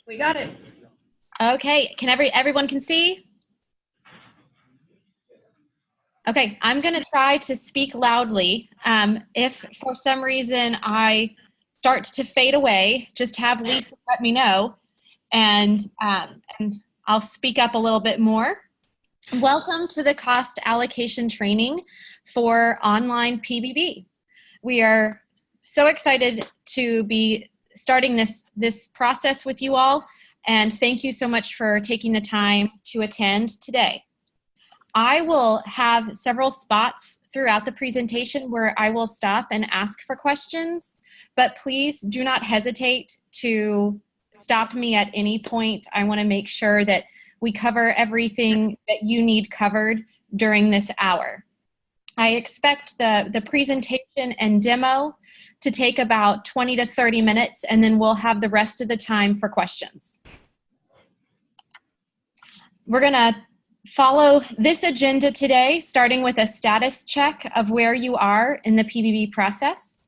We got it. Okay, can everyone can see? Okay, I'm going to try to speak loudly. If for some reason I start to fade away, just have Lisa let me know, and I'll speak up a little bit more. Welcome to the cost allocation training for online PBB. We are so excited to be starting this process with you all, and thank you so much for taking the time to attend today. I will have several spots throughout the presentation where I will stop and ask for questions, but please do not hesitate to stop me at any point. I want to make sure that we cover everything that you need covered during this hour. I expect the presentation and demo to take about 20 to 30 minutes, and then we'll have the rest of the time for questions. We're going to follow this agenda today, starting with a status check of where you are in the PBB process.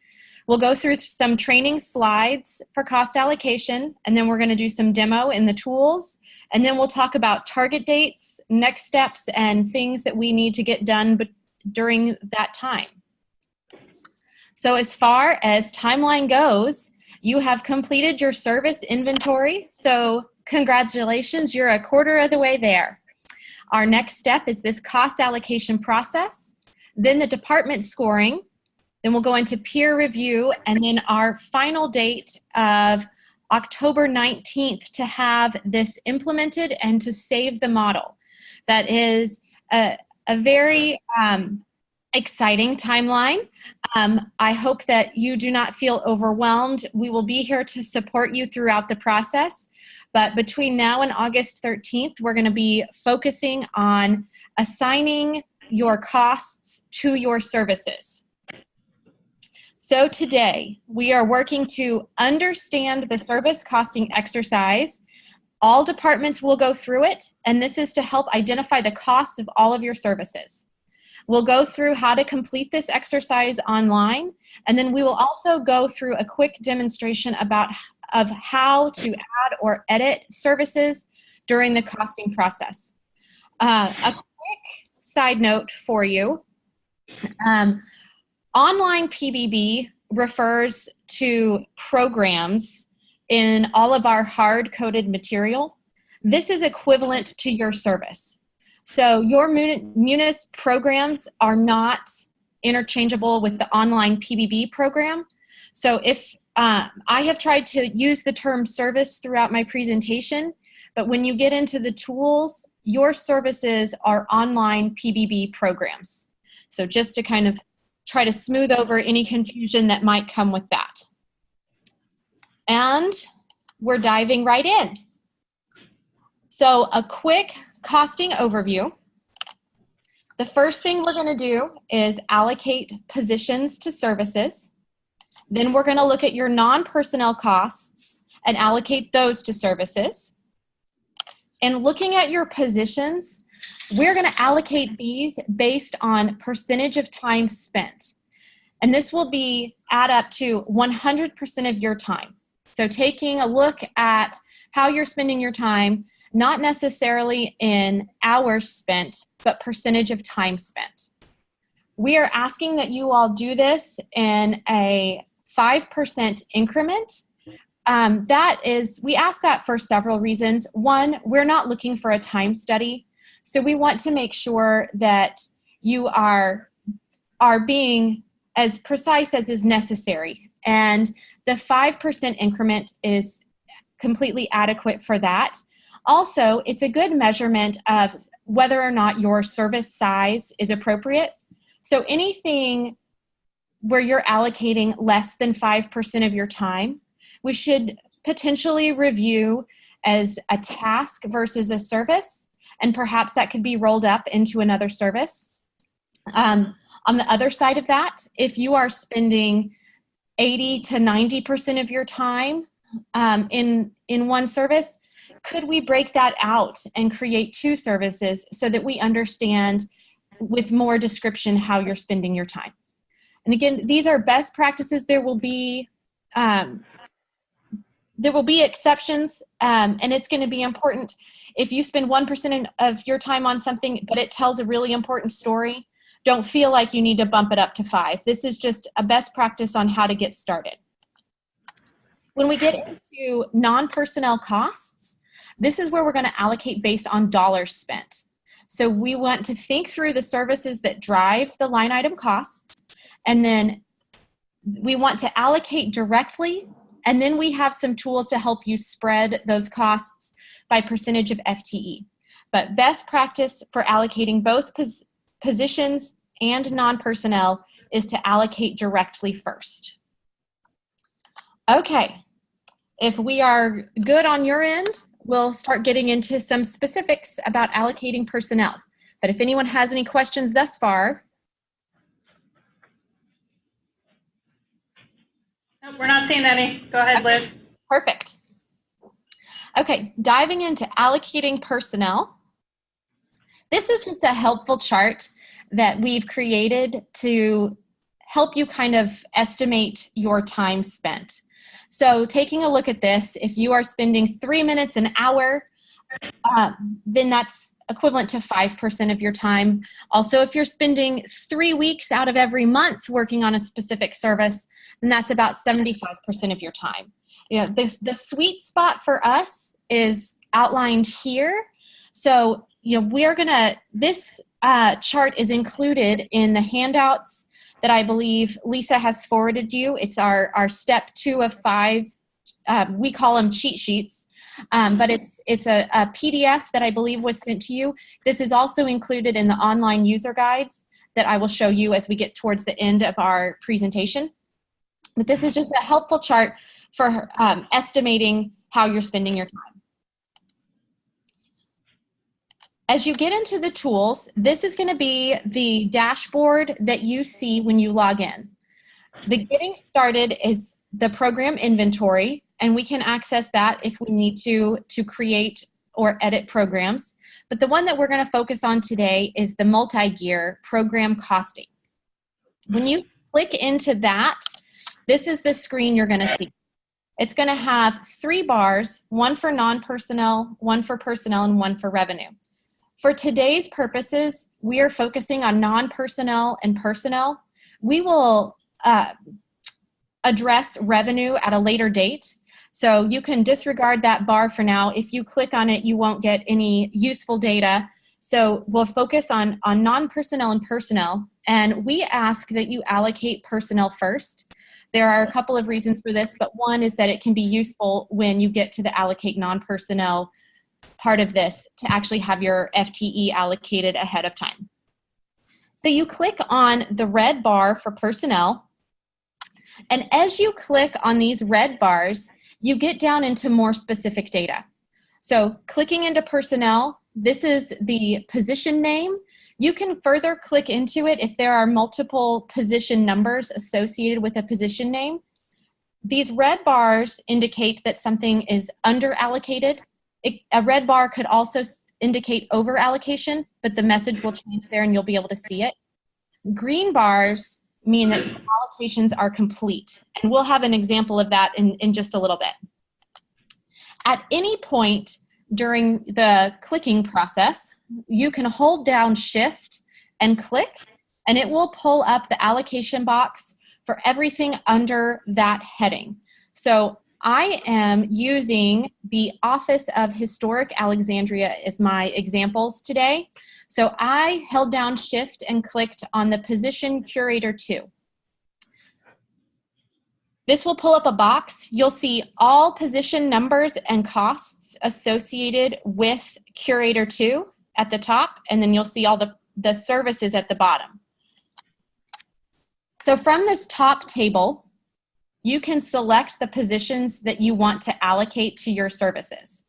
We'll go through some training slides for cost allocation, and then we're going to do some demo in the tools, and then we'll talk about target dates, next steps, and things that we need to get done during that time. So as far as timeline goes, you have completed your service inventory, so congratulations, you're a quarter of the way there. Our next step is this cost allocation process, then the department scoring, then we'll go into peer review, and then our final date of October 19th to have this implemented and to save the model. That is a very exciting timeline. I hope that you do not feel overwhelmed. We will be here to support you throughout the process. But between now and August 13th, we're going to be focusing on assigning your costs to your services. So today, we are working to understand the service costing exercise. All departments will go through it, and this is to help identify the costs of all of your services. We'll go through how to complete this exercise online, and then we will also go through a quick demonstration of how to add or edit services during the costing process. A quick side note for you. Online PBB refers to programs in all of our hard-coded material. This is equivalent to your service. So your Munis programs are not interchangeable with the online PBB program. So if I have tried to use the term service throughout my presentation, but when you get into the tools, your services are online PBB programs. So just to kind of try to smooth over any confusion that might come with that. And we're diving right in. So a quick costing overview. The first thing we're going to do is allocate positions to services. Then we're going to look at your non-personnel costs and allocate those to services. And looking at your positions, we're going to allocate these based on percentage of time spent. And this will add up to 100% of your time. So taking a look at how you're spending your time, not necessarily in hours spent, but percentage of time spent. We are asking that you all do this in a 5% increment. We ask that for several reasons. One, we're not looking for a time study. So we want to make sure that you are being as precise as is necessary. And the 5% increment is completely adequate for that. Also, it's a good measurement of whether or not your service size is appropriate. So anything where you're allocating less than 5% of your time, we should potentially review as a task versus a service, and perhaps that could be rolled up into another service. On the other side of that, if you are spending 80 to 90% of your time in one service, could we break that out and create two services so that we understand with more description how you're spending your time? And again, these are best practices. There will be there will be exceptions, and it's going to be important. If you spend 1% of your time on something, but it tells a really important story, don't feel like you need to bump it up to 5. This is just a best practice on how to get started. When we get into non-personnel costs, this is where we're going to allocate based on dollars spent. So we want to think through the services that drive the line item costs, and then we want to allocate directly, and then we have some tools to help you spread those costs by percentage of FTE. But best practice for allocating both positions and non-personnel is to allocate directly first. Okay, if we are good on your end, we'll start getting into some specifics about allocating personnel. But if anyone has any questions thus far. Nope, we're not seeing any. Go ahead, Liz. Perfect. Okay, diving into allocating personnel. This is just a helpful chart that we've created to help you kind of estimate your time spent. So taking a look at this, if you are spending 3 minutes an hour, then that's equivalent to 5% of your time. Also, if you're spending 3 weeks out of every month working on a specific service, then that's about 75% of your time. You know, the sweet spot for us is outlined here. So, you know, this chart is included in the handouts that I believe Lisa has forwarded you. It's our step 2 of 5. We call them cheat sheets, but it's a PDF that I believe was sent to you. This is also included in the online user guides that I will show you as we get towards the end of our presentation. But this is just a helpful chart for estimating how you're spending your time. As you get into the tools, this is going to be the dashboard that you see when you log in. The getting started is the program inventory, and we can access that if we need to create or edit programs. But the one that we're going to focus on today is the multi-gear program costing. When you click into that, this is the screen you're going to see. It's going to have 3 bars, one for non-personnel, one for personnel, and one for revenue. For today's purposes, we are focusing on non-personnel and personnel. We will address revenue at a later date. So you can disregard that bar for now. If you click on it, you won't get any useful data. So we'll focus on non-personnel and personnel. And we ask that you allocate personnel first. There are a couple of reasons for this, but one is that it can be useful when you get to the allocate non-personnel part of this to actually have your FTE allocated ahead of time. So you click on the red bar for personnel, and as you click on these red bars, you get down into more specific data. So clicking into personnel, this is the position name. You can further click into it if there are multiple position numbers associated with a position name. These red bars indicate that something is under allocated. A red bar could also indicate over allocation, but the message will change there and you'll be able to see it. Green bars mean that allocations are complete, and we'll have an example of that in just a little bit. At any point during the clicking process, you can hold down Shift and click, and it will pull up the allocation box for everything under that heading. So I am using the Office of Historic Alexandria as my examples today. So I held down Shift and clicked on the position Curator 2. This will pull up a box. You'll see all position numbers and costs associated with Curator 2 at the top, and then you'll see all the services at the bottom. So from this top table, you can select the positions that you want to allocate to your services.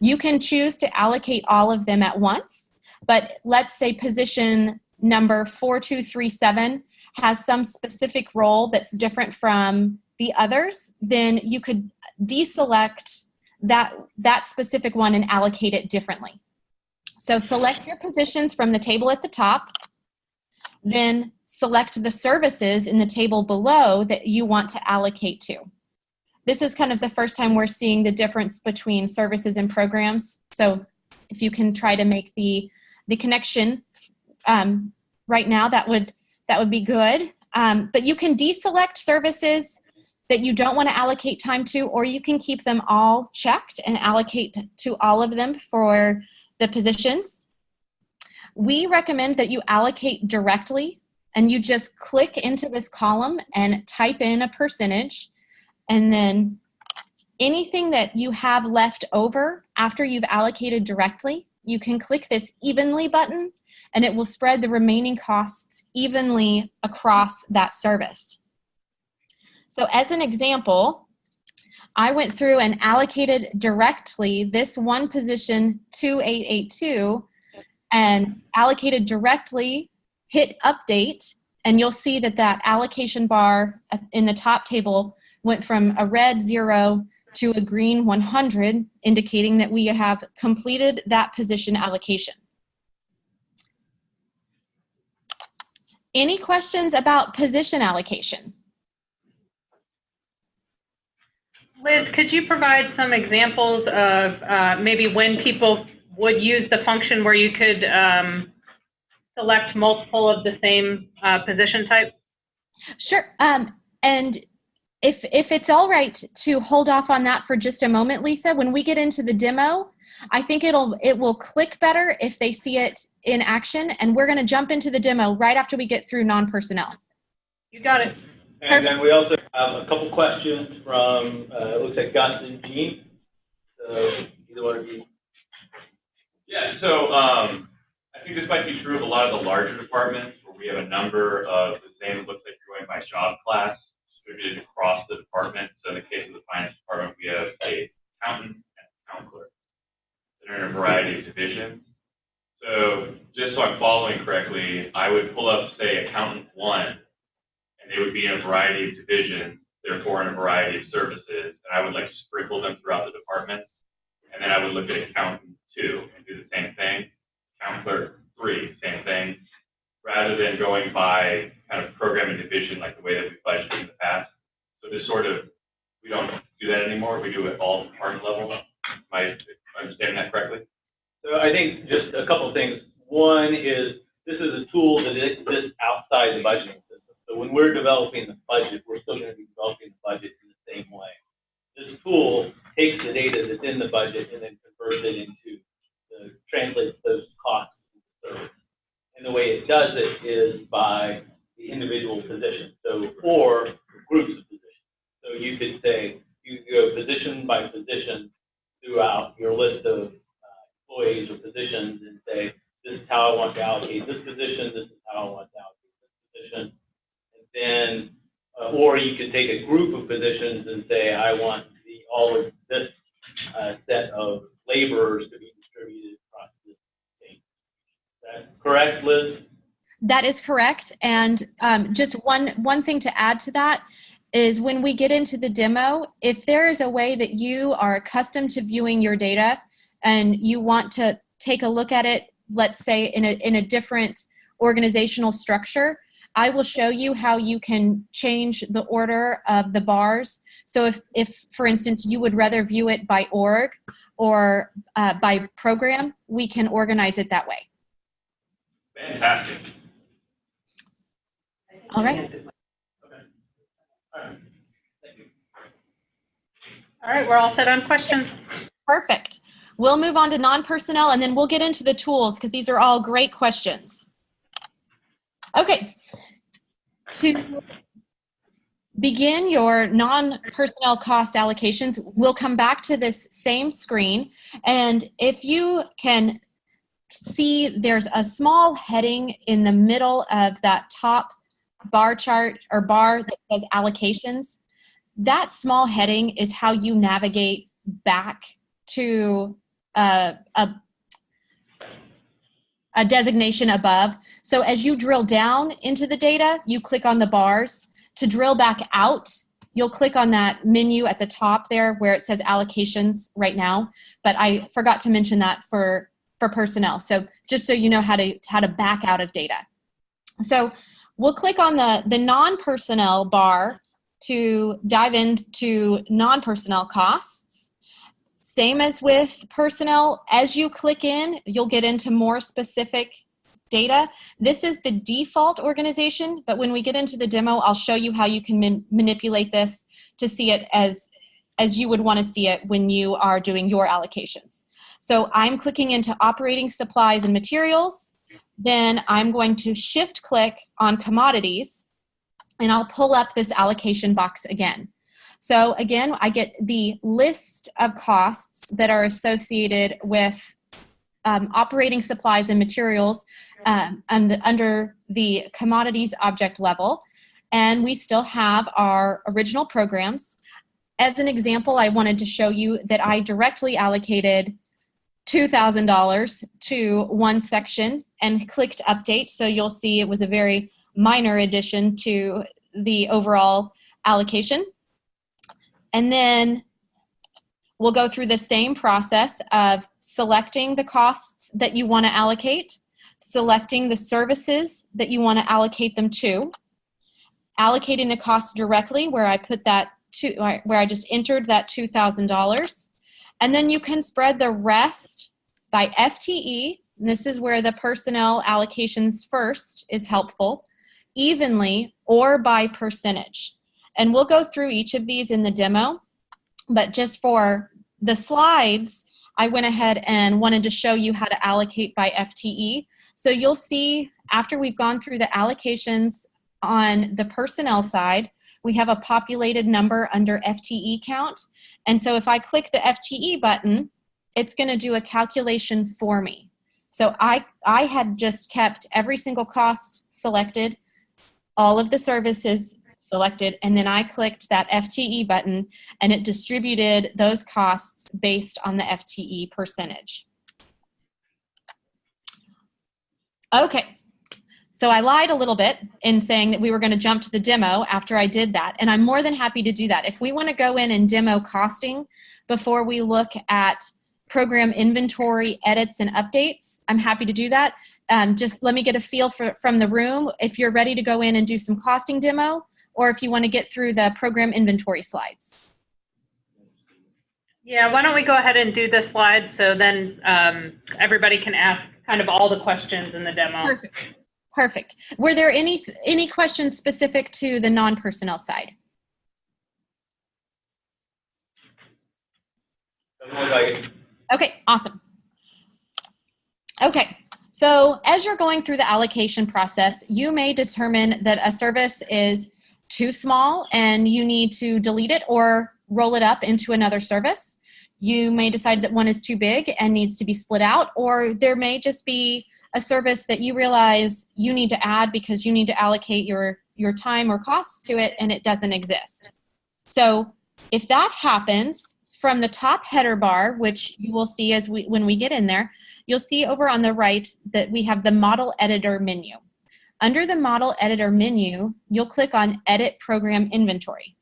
You can choose to allocate all of them at once, but let's say position number 4237 has some specific role that's different from the others, then you could deselect that specific one and allocate it differently. So select your positions from the table at the top, then select the services in the table below that you want to allocate to. this is kind of the first time we're seeing the difference between services and programs. So if you can try to make the connection right now, that would be good. But you can deselect services that you don't want to allocate time to, or you can keep them all checked and allocate to all of them for the positions. We recommend that you allocate directly, and you just click into this column and type in a percentage, and then anything that you have left over after you've allocated directly, you can click this evenly button, and it will spread the remaining costs evenly across that service. So as an example, I went through and allocated directly this one position 2882 and allocated directly, hit update, and you'll see that that allocation bar in the top table went from a red 0 to a green 100, indicating that we have completed that position allocation. Any questions about position allocation? Liz, could you provide some examples of maybe when people would use the function where you could select multiple of the same position type? Sure. And if it's all right to hold off on that for just a moment, Lisa, when we get into the demo, I think it will click better if they see it in action, and we're going to jump into the demo right after we get through non-personnel. You got it. And then we also have a couple questions from, it looks like Gus and Jean. So either one of you. Yeah, so I think this might be true of a lot of the larger departments where we have a number of the same, it looks like you're going by job class, distributed across the department. So in the case of the finance department, we have a accountant and account clerk that are in a variety of divisions. So just so I'm following correctly, I would pull up, say, accountant 1, and they would be in a variety of divisions, therefore in a variety of services, and I would like sprinkle them throughout the department. And then I would look at accountant 2 and do the same thing. Account clerk 3, same thing, rather than going by kind of program and division like the way that we've budgeted in the past. So this sort of, we don't do that anymore. We do it all department level. Am I understanding that correctly? So I think just a couple of things. One is this is a tool that exists outside the budgeting system. So when we're developing the budget, we're still going to be developing the budget in the same way. This tool takes the data that's in the budget and then converts it into, translates those costs into service. And the way it does it is by the individual position, so or groups of positions. So you could say, you could go position by position throughout your list of employees or positions and say, this is how I want to allocate this position, this is how I want to allocate this position. And then, or you could take a group of positions and say, I want all of this set of laborers to be distributed across this thing. Is that correct, Liz? That is correct. And just one thing to add to that is when we get into the demo, if there is a way that you are accustomed to viewing your data and you want to take a look at it, let's say in a different organizational structure, I will show you how you can change the order of the bars. So if for instance, you would rather view it by org or by program, we can organize it that way. Fantastic. All right. Okay. All right. Thank you. All right, we're all set on questions. Perfect. We'll move on to non-personnel, and then we'll get into the tools because these are all great questions. Okay. To begin your non-personnel cost allocations, we'll come back to this same screen. And if you can see, there's a small heading in the middle of that top bar chart or bar that says allocations. That small heading is how you navigate back to a designation above. So as you drill down into the data, you click on the bars. To drill back out, you'll click on that menu at the top there where it says allocations right now. But I forgot to mention that for personnel. So just so you know how to back out of data. So we'll click on the non-personnel bar to dive into non-personnel costs. Same as with personnel, as you click in, you'll get into more specific data. This is the default organization, but when we get into the demo, I'll show you how you can manipulate this to see it as you would want to see it when you are doing your allocations. So I'm clicking into operating supplies and materials. Then I'm going to shift click on commodities, and I'll pull up this allocation box again. So again, I get the list of costs that are associated with operating supplies and materials under the commodities object level. And we still have our original programs. As an example, I wanted to show you that I directly allocated $2,000 to one section and clicked update. So you'll see it was a very minor addition to the overall allocation. And then we'll go through the same process of selecting the costs that you want to allocate, selecting the services that you want to allocate them to, allocating the cost directly where I put that where I just entered that $2,000. And then you can spread the rest by FTE. And this is where the personnel allocations first is helpful, evenly or by percentage. And we'll go through each of these in the demo, but just for the slides, I went ahead and wanted to show you how to allocate by FTE. So you'll see after we've gone through the allocations on the personnel side, we have a populated number under FTE count. And so if I click the FTE button, it's going to do a calculation for me. So I had just kept every single cost selected, all of the services selected, and then I clicked that FTE button and it distributed those costs based on the FTE percentage. Okay, so I lied a little bit in saying that we were going to jump to the demo after I did that, and I'm more than happy to do that. If we want to go in and demo costing before we look at program inventory edits and updates, I'm happy to do that. Just let me get a feel from the room if you're ready to go in and do some costing demo, or if you want to get through the program inventory slides. Yeah, why don't we go ahead and do the slides so then everybody can ask kind of all the questions in the demo. Perfect. Perfect. Were there any questions specific to the non-personnel side? Okay, awesome. Okay, so as you're going through the allocation process, you may determine that a service is too small and you need to delete it or roll it up into another service. You may decide that one is too big and needs to be split out, or there may just be a service that you realize you need to add because you need to allocate your time or costs to it and it doesn't exist. So if that happens, from the top header bar, which you will see when we get in there, you'll see over on the right that we have the Model Editor menu. Under the Model Editor menu, you'll click on Edit Program Inventory.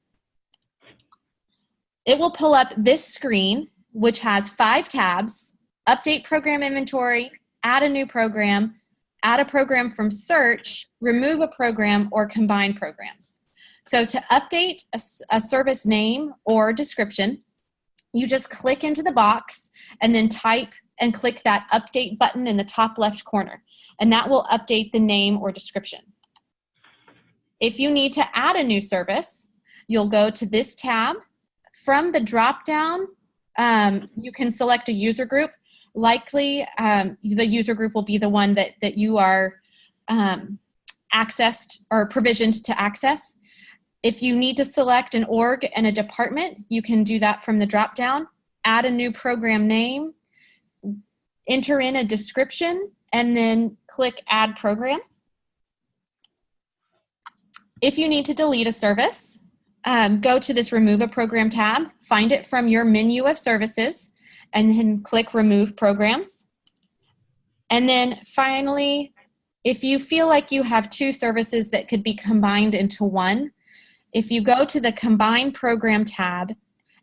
It will pull up this screen, which has 5 tabs: Update Program Inventory, Add a New Program, Add a Program from Search, Remove a Program, or Combine Programs. So to update a service name or description, you just click into the box and then type and click that update button in the top left corner, and that will update the name or description. If you need to add a new service, you'll go to this tab. From the drop down, you can select a user group. Likely, the user group will be the one that you are accessed or provisioned to access. If you need to select an org and a department, you can do that from the drop down. Add a new program name, enter in a description, and then click Add Program. If you need to delete a service, go to this Remove a Program tab, find it from your menu of services, and then click Remove Programs. And then finally, if you feel like you have 2 services that could be combined into one, if you go to the Combine Program tab,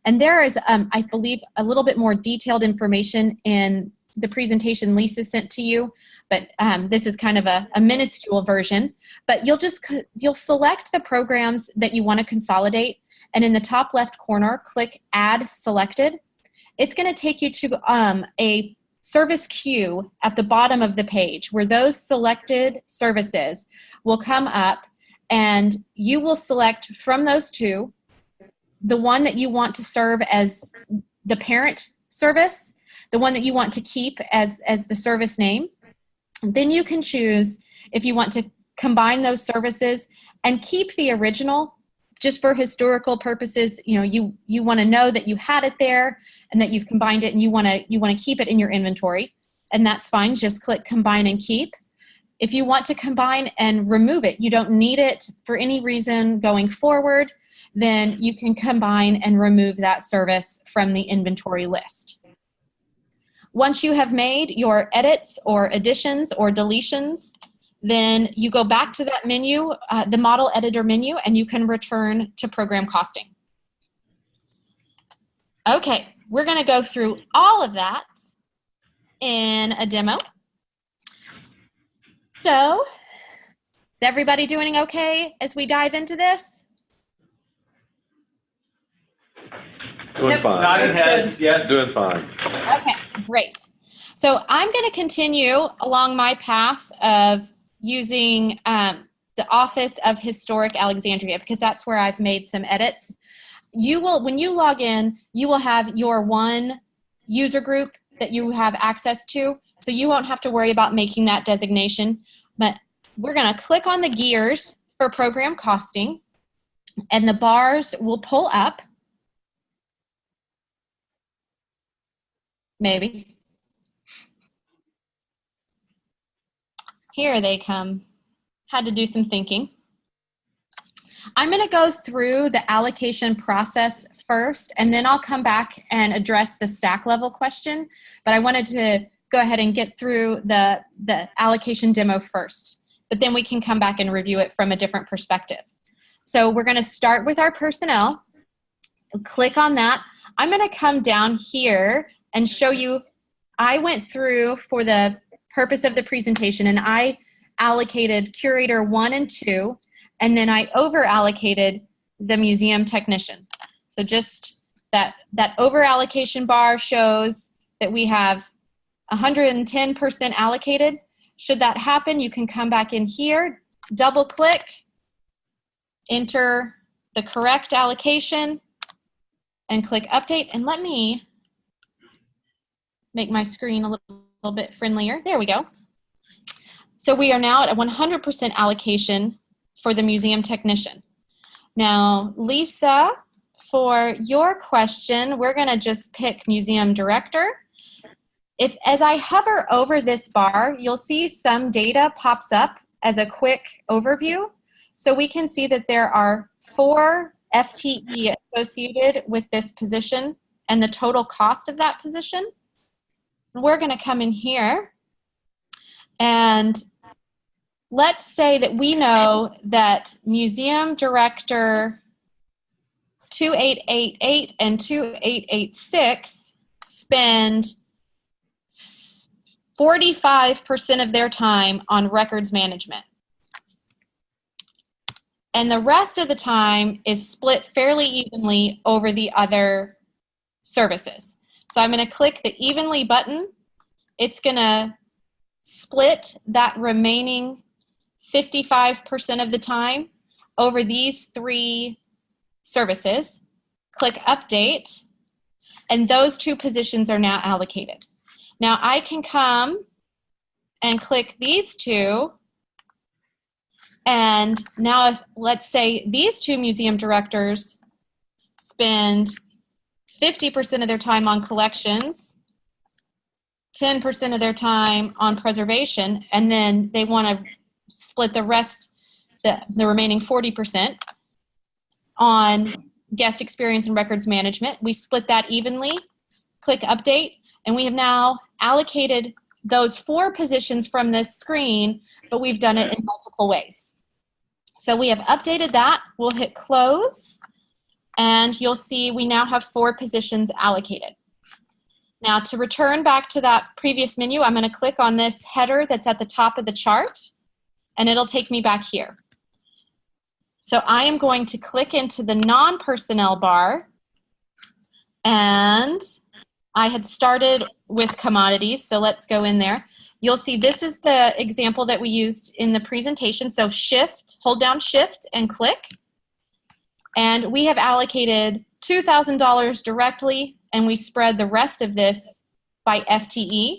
and there is, I believe, a little bit more detailed information in the presentation Lisa sent to you, but this is kind of a minuscule version. But you'll select the programs that you want to consolidate, and in the top left corner, click Add Selected. It's going to take you to a service queue at the bottom of the page where those selected services will come up, and you will select from those two the one that you want to serve as the parent service, the one that you want to keep as the service name. Then you can choose if you want to combine those services and keep the original just for historical purposes. You know, you want to know that you had it there and that you've combined it, and you want to keep it in your inventory, and that's fine. Just click Combine and Keep. If you want to combine and remove it, you don't need it for any reason going forward, then you can combine and remove that service from the inventory list. Once you have made your edits or additions or deletions, then you go back to that menu, the model editor menu, and you can return to program costing. Okay, we're going to go through all of that in a demo. So, is everybody doing okay as we dive into this? Doing fine. Nodding heads, yes. Doing fine. Okay, great. So I'm going to continue along my path of using the Office of Historic Alexandria, because that's where I've made some edits. You will, when you log in, you will have your one user group that you have access to, so you won't have to worry about making that designation. But we're going to click on the gears for program costing, and the bars will pull up. Maybe. Here they come. Had to do some thinking. I'm going to go through the allocation process first, and then I'll come back and address the stack level question. But I wanted to go ahead and get through the allocation demo first. But then we can come back and review it from a different perspective. So we're going to start with our personnel. Click on that. I'm going to come down here and show you, I went through for the purpose of the presentation, and I allocated curator 1 and 2, and then I over allocated the museum technician. So just that over allocation bar shows that we have 110% allocated. Should that happen, you can come back in here, double click, enter the correct allocation, and click update. And let me make my screen a little bit friendlier. There we go. So we are now at a 100% allocation for the museum technician. Now, Lisa, for your question, we're going to just pick museum director. As I hover over this bar, you'll see some data pops up as a quick overview. So we can see that there are 4 FTE associated with this position and the total cost of that position. We're going to come in here, and let's say that we know that museum director 2888 and 2886 spend 45% of their time on records management. And the rest of the time is split fairly evenly over the other services. So I'm going to click the evenly button. It's going to split that remaining 55% of the time over these 3 services. Click update, and those 2 positions are now allocated. Now I can come and click these 2, and now if, let's say, these 2 museum directors spend 50% of their time on collections, 10% of their time on preservation, and then they want to split the rest, the remaining 40% on guest experience and records management. We split that evenly, click update, and we have now allocated those 4 positions from this screen, but we've done it in multiple ways. So we have updated that. We'll hit close, and you'll see we now have 4 positions allocated. Now to return back to that previous menu, I'm going to click on this header that's at the top of the chart, and it'll take me back here. So I am going to click into the non-personnel bar, and I had started with commodities, so let's go in there. You'll see this is the example that we used in the presentation. So hold down Shift and click. And we have allocated $2,000 directly, and we spread the rest of this by FTE.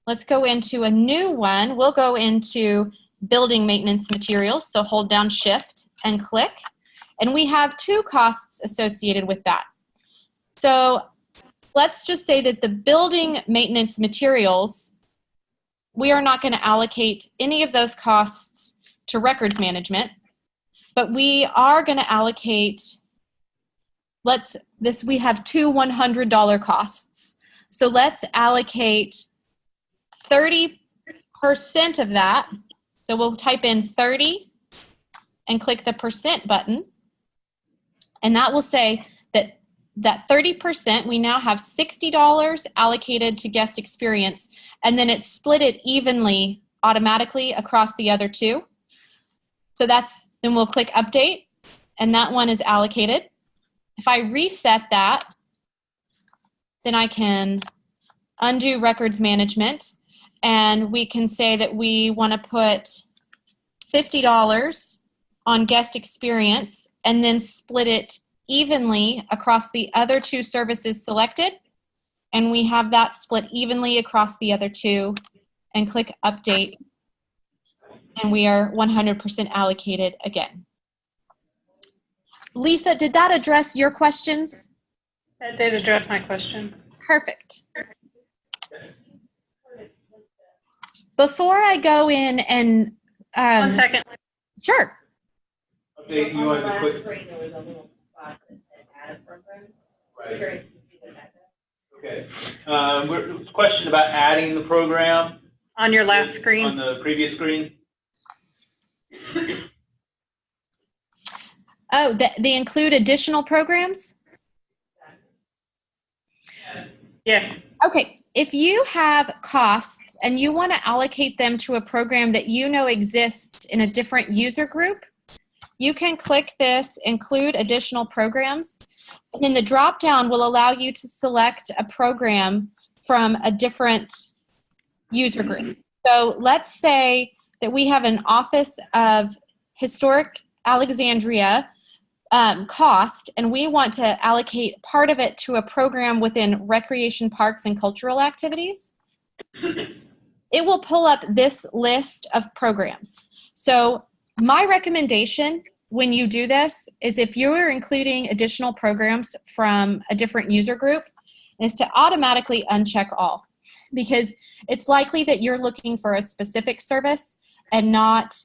Let's go into a new one. We'll go into building maintenance materials. So hold down Shift and click. And we have 2 costs associated with that. So let's just say that the building maintenance materials, we are not going to allocate any of those costs to records management, but we are going to allocate, we have 2 $100 costs. So let's allocate 30% of that. So we'll type in 30 and click the percent button. And that will say that 30%, we now have $60 allocated to guest experience, and then it's split it evenly automatically across the other 2. So then we'll click update, and that one is allocated. If I reset that, then I can undo records management, and we can say that we want to put $50 on guest experience and then split it evenly across the other 2 services selected, and we have that split evenly across the other 2, and click update, and we are 100% allocated again. Lisa, did that address your questions? That did address my question. Perfect. Before I go in and 1 second. Sure. Okay, you want to quick. Right. Okay. There's a question about adding the program. On your last screen. On the previous screen. Oh, they include additional programs? Yes. Okay. If you have costs and you want to allocate them to a program that you know exists in a different user group, you can click this, include additional programs, and then the drop-down will allow you to select a program from a different user group. So let's say that we have an Office of Historic Alexandria cost, and we want to allocate part of it to a program within recreation, parks, and cultural activities. It will pull up this list of programs. So my recommendation when you do this is, if you're including additional programs from a different user group, is to automatically uncheck all, because it's likely that you're looking for a specific service and not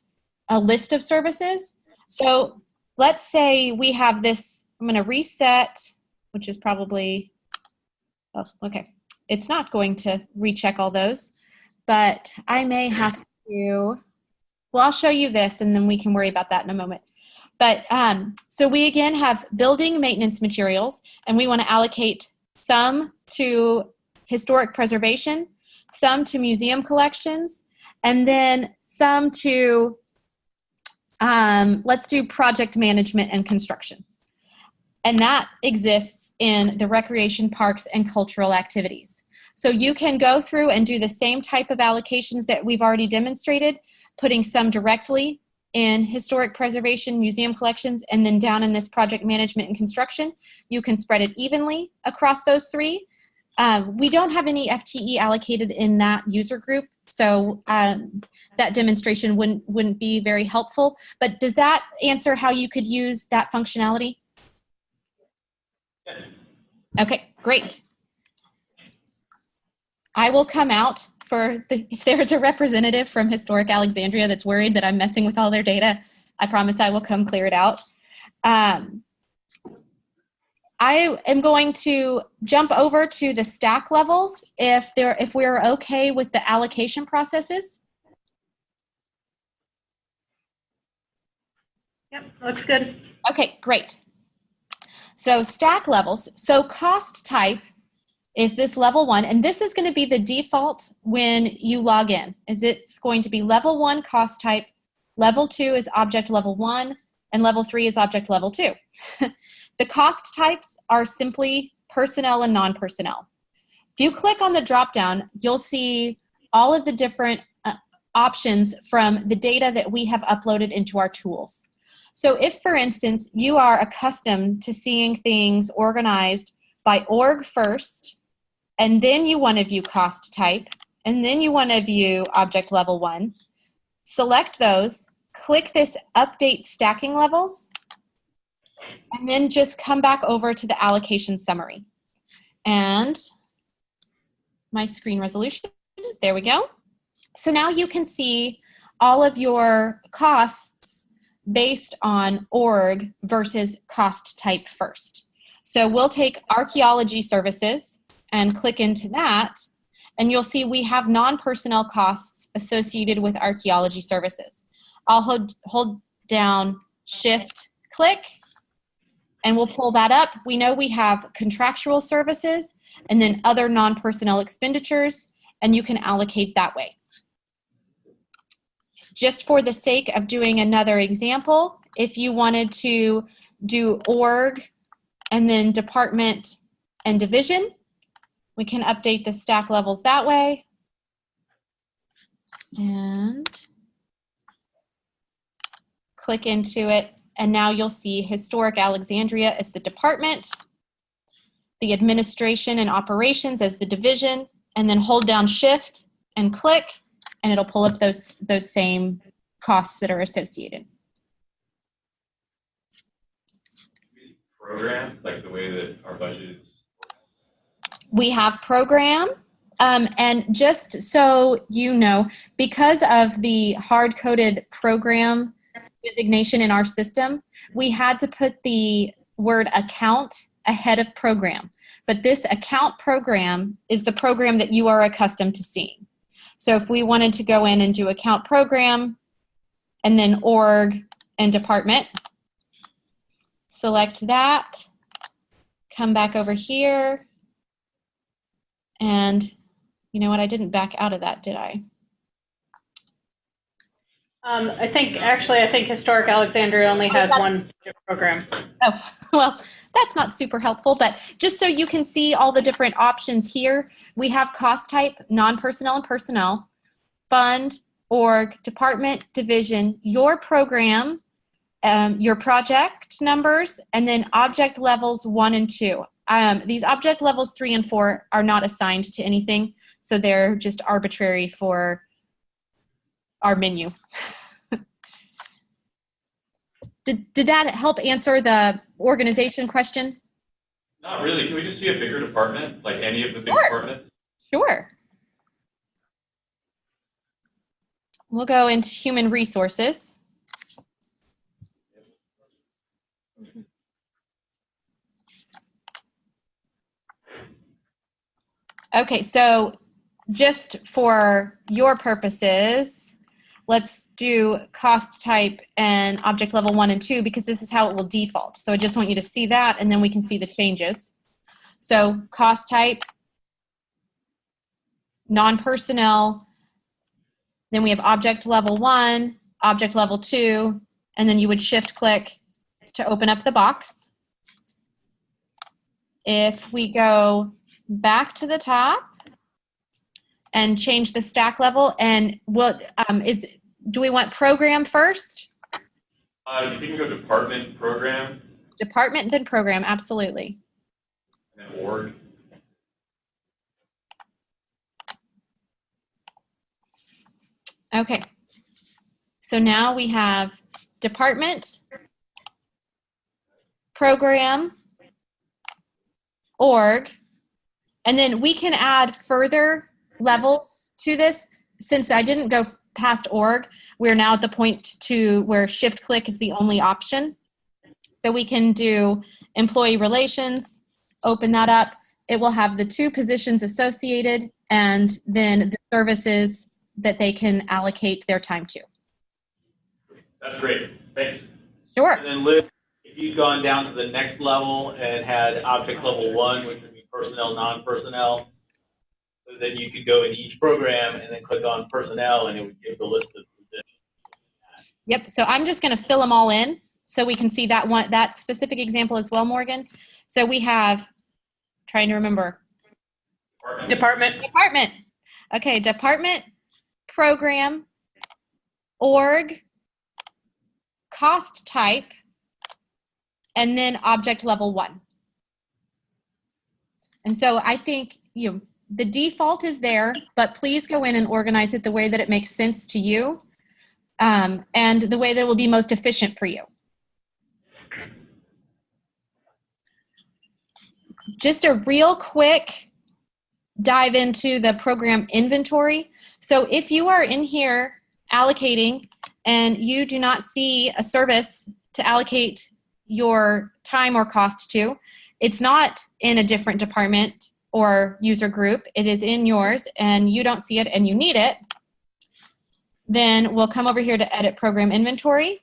a list of services. So let's say we have this, I'm going to reset, which is probably, oh, okay. It's not going to recheck all those, but I may have to, well, I'll show you this and then we can worry about that in a moment. But so we again have building maintenance materials, and we want to allocate some to historic preservation, some to museum collections, and then some to, let's do project management and construction. And that exists in the recreation, parks, and cultural activities. So you can go through and do the same type of allocations that we've already demonstrated, putting some directly in historic preservation, museum collections, and then down in this project management and construction. You can spread it evenly across those 3. We don't have any FTE allocated in that user group, so that demonstration wouldn't be very helpful. But does that answer how you could use that functionality? Okay, great. I will come out if there's a representative from Historic Alexandria that's worried that I'm messing with all their data, I promise I will come clear it out. I am going to jump over to the stack levels if we're okay with the allocation processes. Yep, looks good. Okay, great. So stack levels. So cost type is this level 1, and this is going to be the default when you log in, is it's going to be level 1 cost type, level 2 is object level 1, and level 3 is object level 2. The cost types are simply personnel and non-personnel. If you click on the drop-down, you'll see all of the different options from the data that we have uploaded into our tools. So if, for instance, you are accustomed to seeing things organized by org first, and then you want to view cost type, and then you want to view object level 1, select those, click this update stacking levels, and then just come back over to the allocation summary. And my screen resolution, there we go. So now you can see all of your costs based on org versus cost type first. So we'll take archaeology services and click into that, and you'll see we have non-personnel costs associated with archaeology services. I'll hold down shift click, and we'll pull that up. We know we have contractual services and then other non-personnel expenditures, and you can allocate that way. Just for the sake of doing another example, if you wanted to do org and then department and division, we can update the stack levels that way. And click into it, and now you'll see Historic Alexandria as the department, the administration and operations as the division, and then hold down shift and click, and it'll pull up those same costs that are associated. Program, like the way that our budget is. We have program, and just so you know, because of the hard-coded program designation in our system, we had to put the word account ahead of program. But this account program is the program that you are accustomed to seeing. So if we wanted to go in and do account program and then org and department, select that, come back over here, and you know what, I didn't back out of that, did I? I think Historic Alexandria only has one program. Oh, well, that's not super helpful, but just so you can see all the different options here, we have cost type, non-personnel and personnel, fund, org, department, division, your program, your project numbers, and then object levels 1 and 2. These object levels 3 and 4 are not assigned to anything, so they're just arbitrary for our menu. Did that help answer the organization question? Not really. Can we just see a bigger department, like any of the big Sure. departments? Sure. We'll go into human resources. Okay, so just for your purposes, let's do cost type and object level 1 and 2 because this is how it will default. So I just want you to see that, and then we can see the changes. So cost type, non-personnel, then we have object level 1, object level 2, and then you would shift click to open up the box. If we go back to the top and change the stack level, and what do we want program first? You can go department, program, Department, then program, absolutely. and then org. Okay, so now we have department, program, org, and then we can add further levels to this. Since I didn't go past org, we're now at the point to where shift click is the only option. So we can do employee relations, open that up. It will have the 2 positions associated and then the services that they can allocate their time to. That's great. Thanks. Sure. And then Liz, if you'd gone down to the next level and had object level 1, which would be personnel, non-personnel. So then you could go in each program and then click on personnel and it would give the list of positions. Yep, so I'm just going to fill them all in so we can see that one, that specific example as well, Morgan. So we have, trying to remember. Department. Okay, department, program, org, cost type, and then object level 1. And so I think the default is there, but please go in and organize it the way that it makes sense to you, and the way that will be most efficient for you. Just a real quick dive into the program inventory. So if you are in here allocating and you do not see a service to allocate your time or cost to, it's not in a different department or user group, it is in yours and you don't see it and you need it, then we'll come over here to edit program inventory.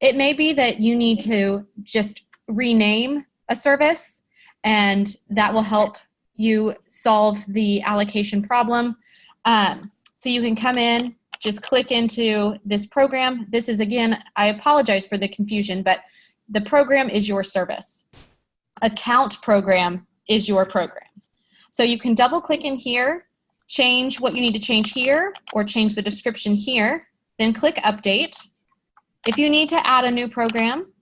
It may be that you need to just rename a service and that will help you solve the allocation problem. So you can come in, just click into this program. This is, again, I apologize for the confusion, but the program is your service. Account program is your program. So you can double click in here, change what you need to change here, or change the description here, then click update. If you need to add a new program,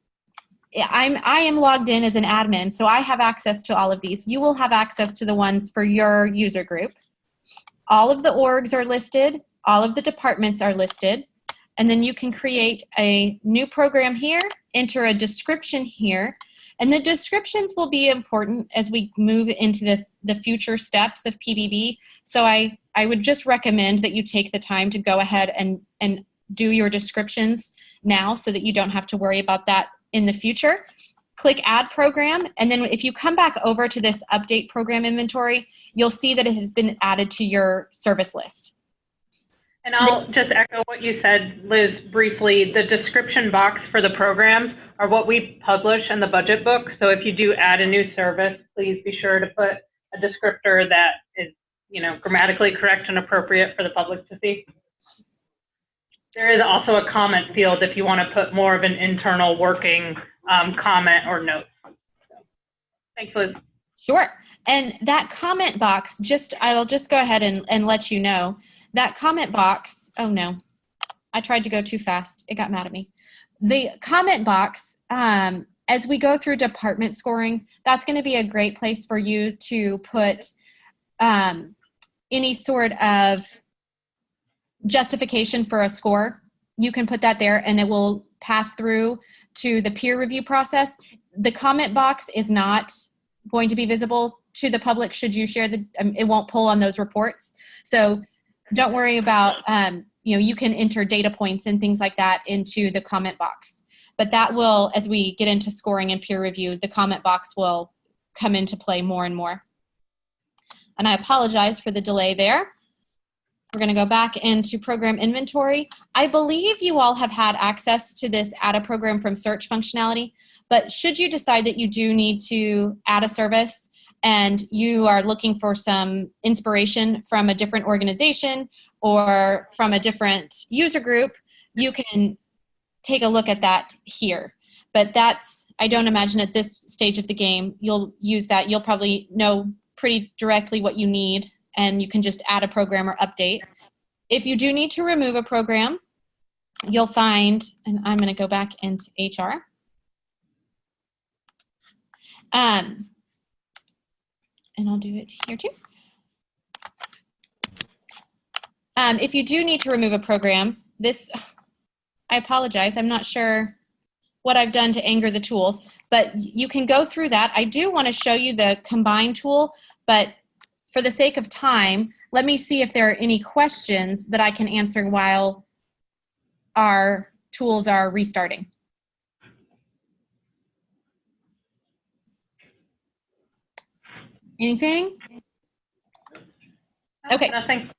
I am logged in as an admin, so I have access to all of these. You will have access to the ones for your user group. All of the orgs are listed, all of the departments are listed, and then you can create a new program here, enter a description here, and the descriptions will be important as we move into the future steps of PBB. So I would just recommend that you take the time to go ahead and do your descriptions now so that you don't have to worry about that in the future. Click add program, and then if you come back over to this update program inventory, you'll see that it has been added to your service list. And I'll just echo what you said, Liz, briefly. The description box for the programs are what we publish in the budget book. So if you do add a new service, please be sure to put a descriptor that is, grammatically correct and appropriate for the public to see. There is also a comment field if you want to put more of an internal working comment or note. So, thanks, Liz. Sure. And that comment box, I'll just go ahead and let you know, that comment box, oh no, I tried to go too fast. It got mad at me. The comment box, as we go through department scoring, that's going to be a great place for you to put any sort of justification for a score. You can put that there and it will pass through to the peer review process. The comment box is not going to be visible to the public should you share it won't pull on those reports. So don't worry about, you can enter data points and things like that into the comment box. But that will, as we get into scoring and peer review, the comment box will come into play more and more. And I apologize for the delay there. We're going to go back into program inventory. I believe you all have had access to this add a program from search functionality, but should you decide that you do need to add a service and you are looking for some inspiration from a different organization or from a different user group, you can take a look at that here. But I don't imagine at this stage of the game, you'll use that. You'll probably know pretty directly what you need, and you can just add a program or update. If you do need to remove a program, you'll find, and I'm going to go back into HR. And I'll do it here too. If you do need to remove a program, I apologize, I'm not sure what I've done to anger the tools, but you can go through that. I do want to show you the combine tool, but for the sake of time, let me see if there are any questions that I can answer while our tools are restarting. Anything? Okay. Nothing.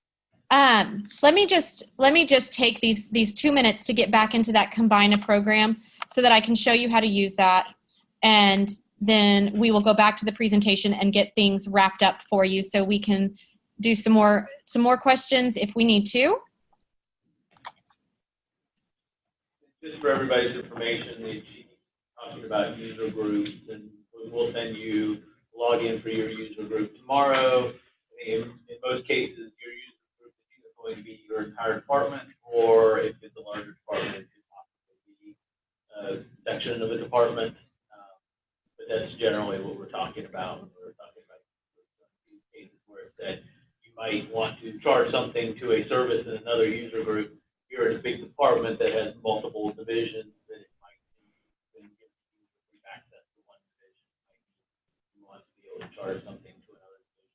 Let me just take these 2 minutes to get back into that combine a program so that I can show you how to use that. And then we will go back to the presentation and get things wrapped up for you so we can do some more questions if we need to. Just for everybody's information, she's talking about user groups, and we'll send you a login for your user group tomorrow. In most cases, your user group is either going to be your entire department, or if it's a larger department, it could possibly be a section of a department. But that's generally what we're talking about when we're talking about these cases where it said you might want to charge something to a service in another user group. You're in a big department that has multiple divisions, then it might give you access to one division. You want to be able to charge something to another division.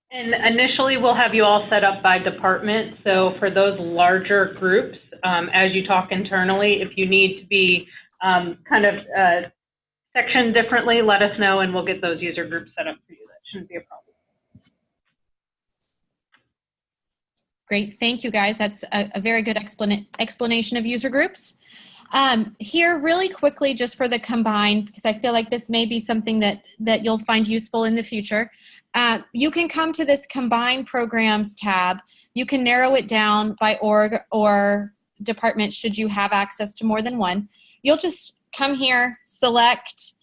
And initially, we'll have you all set up by department. So for those larger groups, as you talk internally, if you need to be kind of sectioned differently, let us know, and we'll get those user groups set up for you. That shouldn't be a problem. Great, thank you guys. That's a very good explanation of user groups. Here, really quickly, just for the combine, because I feel like this may be something that you'll find useful in the future. You can come to this Combine Programs tab. You can narrow it down by org or department should you have access to more than one. You'll just come here, select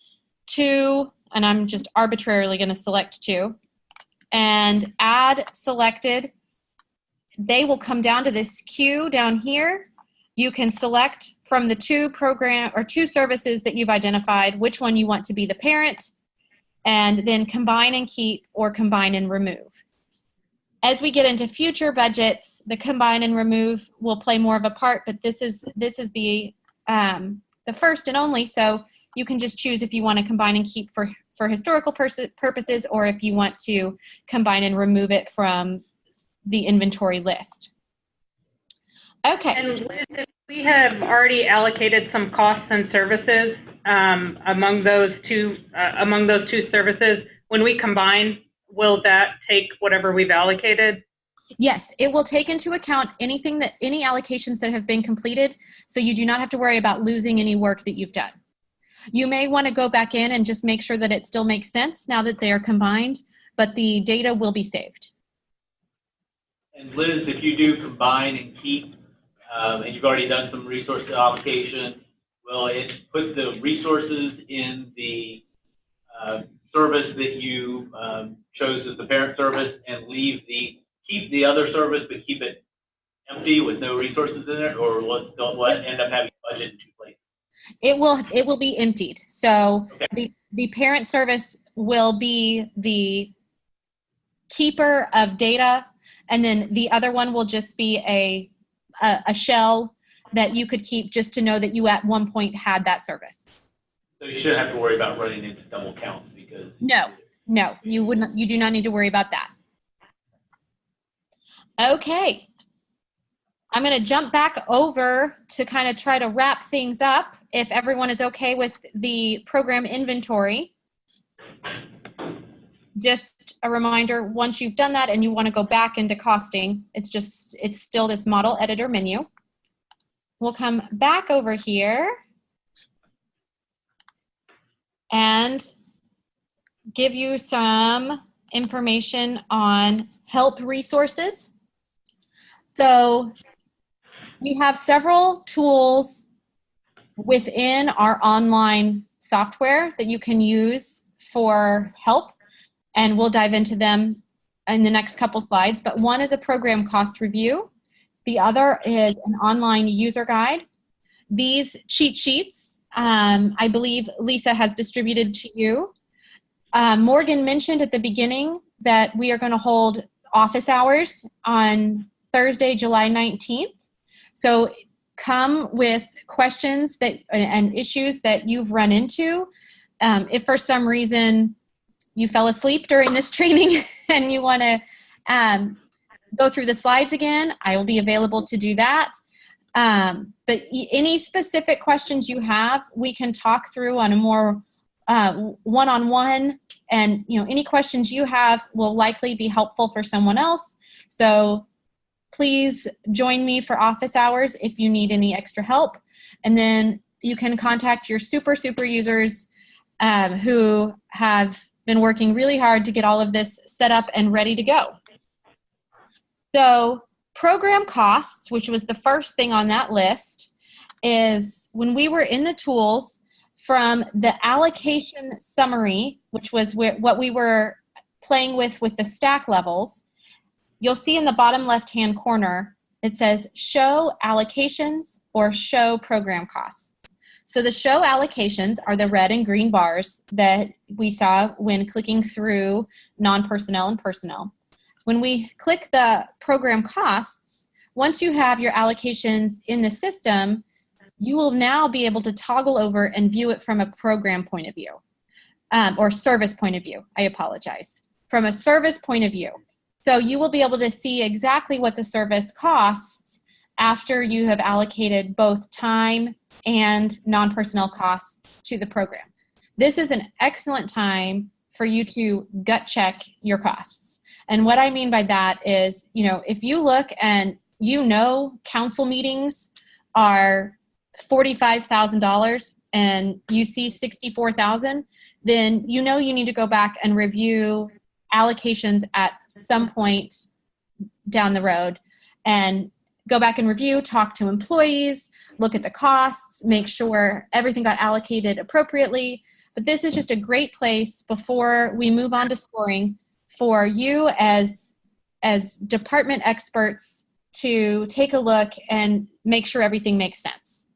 2, and I'm just arbitrarily going to select 2, and add selected. They will come down to this queue down here. You can select from the 2 services that you've identified which one you want to be the parent, and then combine and keep or combine and remove. As we get into future budgets, the combine and remove will play more of a part, but this is the first and only, so you can just choose if you want to combine and keep for historical purposes, or if you want to combine and remove it from the inventory list. Okay. And Liz, if we have already allocated some costs and services among those two services, when we combine, will that take whatever we've allocated? Yes, it will take into account any allocations that have been completed, so you do not have to worry about losing any work that you've done. You may want to go back in and just make sure that it still makes sense now that they are combined, but the data will be saved. And Liz, if you do combine and keep, and you've already done some resource allocation, will it put the resources in the service that you chose as the parent service, and keep the other service but keep it empty with no resources in it, or will it end up having budget in 2 places? It will be emptied. So okay. the parent service will be the keeper of data, and then the other one will just be a shell that you could keep just to know that you at one point had that service. So you shouldn't have to worry about running into double counts because... No, you do not need to worry about that. Okay. I'm going to jump back over to kind of try to wrap things up if everyone is okay with the program inventory. Just a reminder, once you've done that and you want to go back into costing, it's still this model editor menu. We'll come back over here and give you some information on help resources. So we have several tools within our online software that you can use for help, and we'll dive into them in the next couple slides. But one is a program cost review. The other is an online user guide. These cheat sheets, I believe Lisa has distributed to you. Morgan mentioned at the beginning that we are going to hold office hours on Thursday, July 19th. So come with questions and issues that you've run into. If for some reason you fell asleep during this training and you want to go through the slides again, I will be available to do that. But any specific questions you have, we can talk through on a more one-on-one, and any questions you have will likely be helpful for someone else. So please join me for office hours if you need any extra help. And then you can contact your super users who have been working really hard to get all of this set up and ready to go. So program costs, which was the first thing on that list, is when we were in the tools from the allocation summary, which was what we were playing with the stack levels, you'll see in the bottom left-hand corner, it says show allocations or show program costs. So the show allocations are the red and green bars that we saw when clicking through non-personnel and personnel. When we click the program costs, once you have your allocations in the system, you will now be able to toggle over and view it from a program point of view, or service point of view, I apologize. From a service point of view. So you will be able to see exactly what the service costs after you have allocated both time and non-personnel costs to the program. This is an excellent time for you to gut check your costs. And what I mean by that is, if you look and council meetings are $45,000 and you see $64,000, then you need to go back and review allocations at some point down the road and go back and review, talk to employees, look at the costs, make sure everything got allocated appropriately. But this is just a great place before we move on to scoring for you as department experts to take a look and make sure everything makes sense.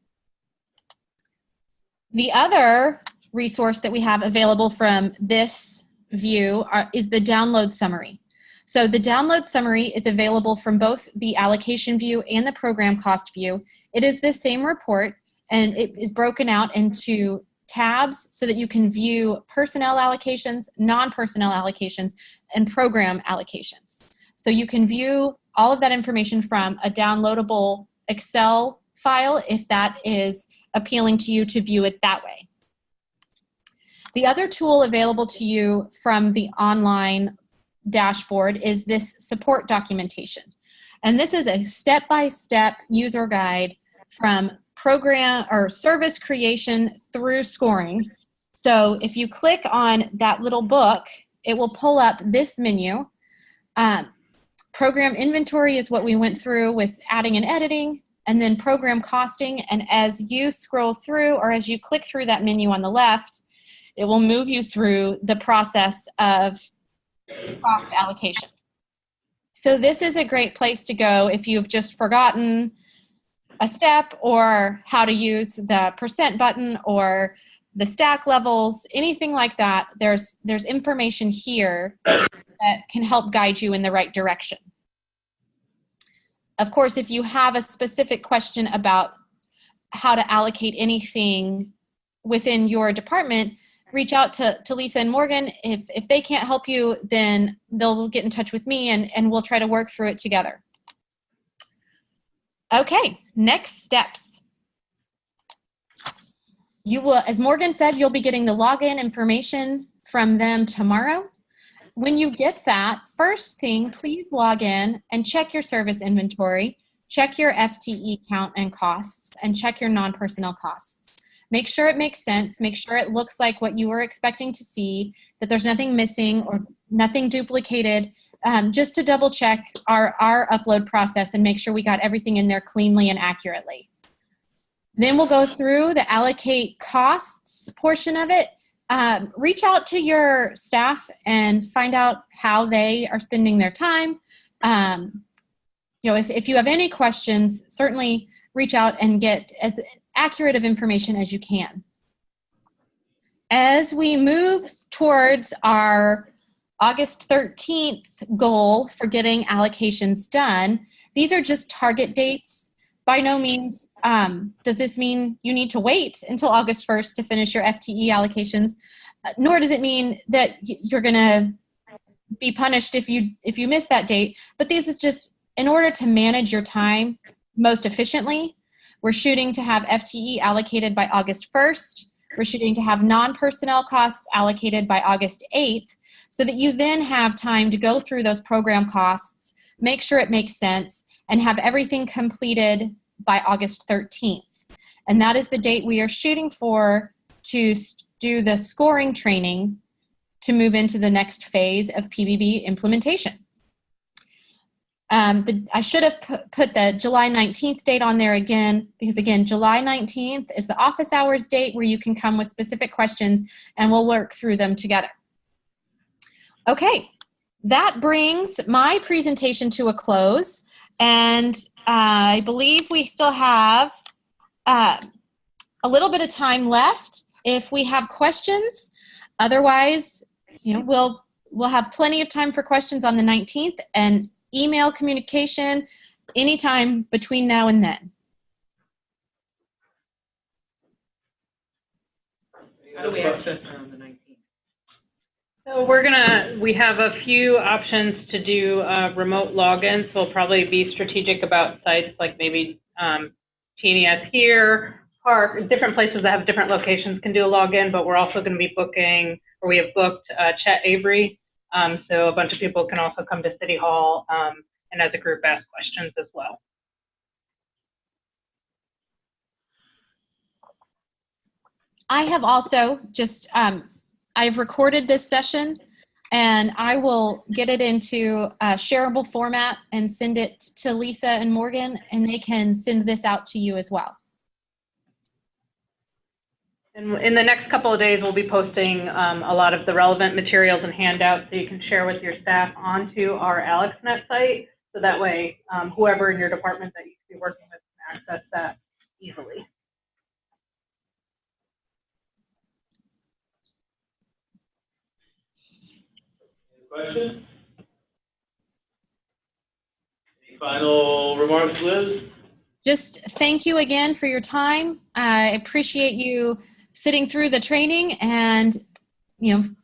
The other resource that we have available from this view is the download summary. So the download summary is available from both the allocation view and the program cost view. It is the same report, and it is broken out into tabs so that you can view personnel allocations, non-personnel allocations, and program allocations. So you can view all of that information from a downloadable Excel file if that is appealing to you to view it that way. The other tool available to you from the online dashboard is this support documentation. And this is a step-by-step user guide from program or service creation through scoring. So if you click on that little book, it will pull up this menu. Program inventory is what we went through with adding and editing, and then program costing. And as you scroll through, or as you click through that menu on the left, it will move you through the process of cost allocations. So this is a great place to go if you've just forgotten a step or how to use the percent button or the stack levels, anything like that. There's information here that can help guide you in the right direction. Of course, if you have a specific question about how to allocate anything within your department, reach out to Lisa and Morgan. If they can't help you, then they'll get in touch with me and we'll try to work through it together. Okay, next steps. You will, as Morgan said, you'll be getting the login information from them tomorrow. When you get that, first thing, please log in and check your service inventory, check your FTE count and costs, and check your non-personnel costs. Make sure it makes sense. Make sure it looks like what you were expecting to see, that there's nothing missing or nothing duplicated, just to double check our upload process and make sure we got everything in there cleanly and accurately. Then we'll go through the allocate costs portion of it. Reach out to your staff and find out how they are spending their time. If you have any questions, certainly reach out and get as accurate of information as you can. As we move towards our August 13th goal for getting allocations done, these are just target dates. By no means does this mean you need to wait until August 1st to finish your FTE allocations, nor does it mean that you're going to be punished if you miss that date. But this is just in order to manage your time most efficiently. We're shooting to have FTE allocated by August 1st. We're shooting to have non-personnel costs allocated by August 8th, so that you then have time to go through those program costs, make sure it makes sense, and have everything completed by August 13th. And that is the date we are shooting for to do the scoring training to move into the next phase of PBB implementation. I should have put the July 19th date on there again, because again, July 19th is the office hours date where you can come with specific questions and we'll work through them together. Okay, that brings my presentation to a close, and I believe we still have a little bit of time left if we have questions. Otherwise, you know, we'll have plenty of time for questions on the 19th, and email communication anytime between now and then. How do we access it on the 19th? So we have a few options to do remote logins. So we'll probably be strategic about sites like maybe TNES here, Park, different places that have different locations can do a login, but we're also going to be booking, or we have booked Chet Avery. So a bunch of people can also come to City Hall and as a group ask questions as well. I have also just, I've recorded this session, and I will get it into a shareable format and send it to Lisa and Morgan, and they can send this out to you as well. And in the next couple of days, we'll be posting a lot of the relevant materials and handouts so you can share with your staff onto our AlexNet site. So that way, whoever in your department that you could be working with can access that easily. Any questions? Any final remarks, Liz? Just thank you again for your time. I appreciate you sitting through the training, and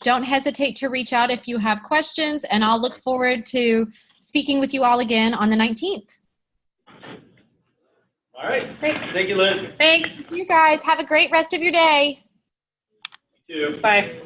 don't hesitate to reach out if you have questions, and I'll look forward to speaking with you all again on the 19th. All right. Great. Thank you, Liz. Thanks. You guys have a great rest of your day. You too. Bye.